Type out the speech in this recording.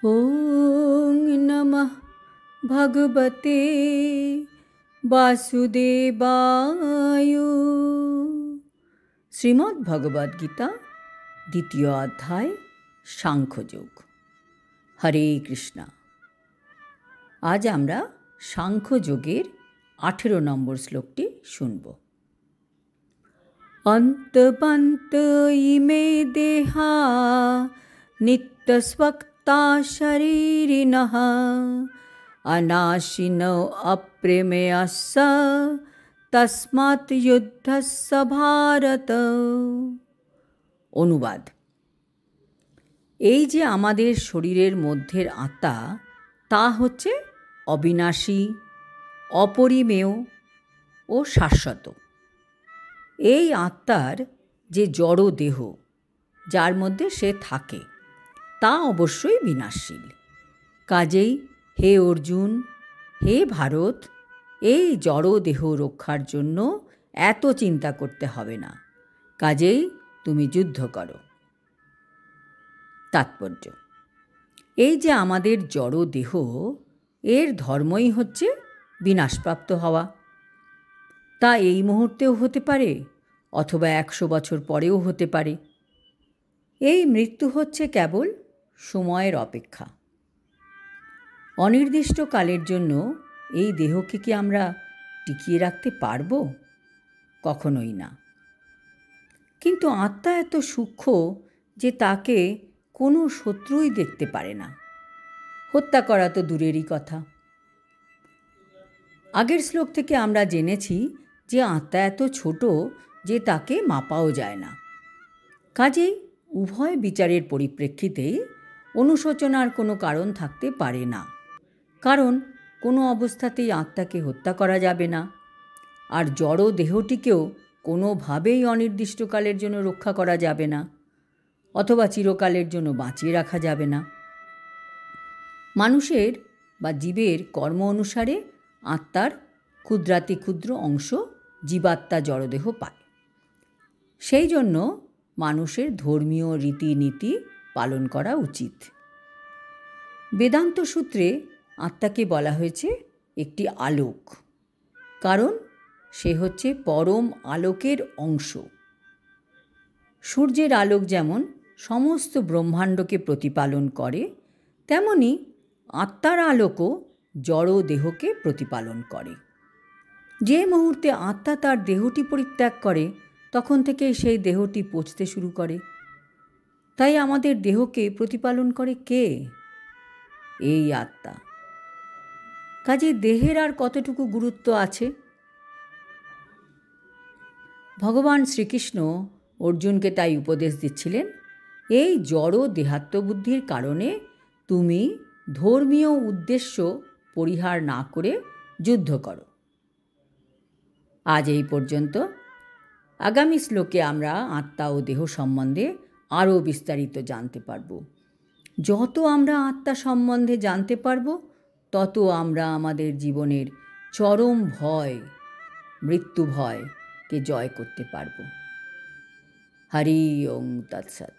ওং নমঃ ভগবতে বাসুদেবায়। শ্রীমদ্ ভগবদ গীতা দ্বিতীয় অধ্যায় সাংখ্যযোগ। হরে কৃষ্ণা। আজ আমরা সাংখ্যযোগের 18 নম্বর শ্লোকটি শুনব। অন্তবন্ত ইমে দেহা নিত্যস্বক্তা শরীরিণঃ অনাশিনো অপ্রমেয়স্য তস্মাৎ যুদ্ধস্য ভারত। অনুবাদ: এই যে আমাদের শরীরের মধ্যের আত্মা, তা হচ্ছে অবিনাশী, অপরিমেয় ও শাশ্বত। এই আত্মার যে জড় দেহ, যার মধ্যে সে থাকে, তা অবশ্যই বিনাশশীল। কাজেই হে অর্জুন, হে ভারত, এই জড় দেহ রক্ষার জন্য এত চিন্তা করতে হবে না। কাজেই তুমি যুদ্ধ করো। তাৎপর্য: এই যে আমাদের জড় দেহ, এর ধর্মই হচ্ছে বিনাশপ্রাপ্ত হওয়া। তা এই মুহূর্তেও হতে পারে, অথবা 100 বছর পরেও হতে পারে। এই মৃত্যু হচ্ছে কেবল সময়ের অপেক্ষা। অনির্দিষ্ট কালের জন্য এই দেহকে কি আমরা টিকিয়ে রাখতে পারব? কখনোই না। কিন্তু আত্মা এত সূক্ষ্ম যে তাকে কোনো শত্রুই দেখতে পারে না। হত্যা করা তো দূরেরই কথা। আগের শ্লোক থেকে আমরা জেনেছি যে আত্মা এত ছোট যে তাকে মাপাও যায় না। কাজেই উভয় বিচারের পরিপ্রেক্ষিতেই অনুশোচনার কোনো কারণ থাকতে পারে না। কারণ কোনো অবস্থাতেই আত্মাকে হত্যা করা যাবে না, আর জড় দেহটিকেও কোনোভাবেই অনির্দিষ্টকালের জন্য রক্ষা করা যাবে না, অথবা চিরকালের জন্য বাঁচিয়ে রাখা যাবে না। মানুষের বা জীবের কর্ম অনুসারে আত্মার ক্ষুদ্রাতি ক্ষুদ্র অংশ জীবাত্মা জড়দেহ পায়। সেই জন্য মানুষের ধর্মীয় রীতিনীতি পালন করা উচিত। বেদান্ত সূত্রে আত্মাকে বলা হয়েছে একটি আলোক, কারণ সে হচ্ছে পরম আলোকের অংশ। সূর্যের আলোক যেমন সমস্ত ব্রহ্মাণ্ডকে প্রতিপালন করে, তেমনি আত্মার আলোকও জড় দেহকে প্রতিপালন করে। যে মুহূর্তে আত্মা তার দেহটি পরিত্যাগ করে, তখন থেকেই সেই দেহটি পচতে শুরু করে। তাই আমাদের দেহকে প্রতিপালন করে কে? এই আত্মা। কাজে দেহের আর কতটুকু গুরুত্ব আছে? ভগবান শ্রীকৃষ্ণ অর্জুনকে তাই উপদেশ দিচ্ছিলেন, এই জড় দেহাত্মবুদ্ধির কারণে তুমি ধর্মীয় উদ্দেশ্য পরিহার না করে যুদ্ধ করো। আজ এই পর্যন্ত। আগামী শ্লোকে আমরা আত্মা ও দেহ সম্বন্ধে আরও বিস্তারিত জানতে পারব। যত আমরা আত্মা সম্বন্ধে জানতে পারব, তত আমরা আমাদের জীবনের চরম ভয়, মৃত্যু ভয়কে জয় করতে পারব। হরি ওং তৎসৎ।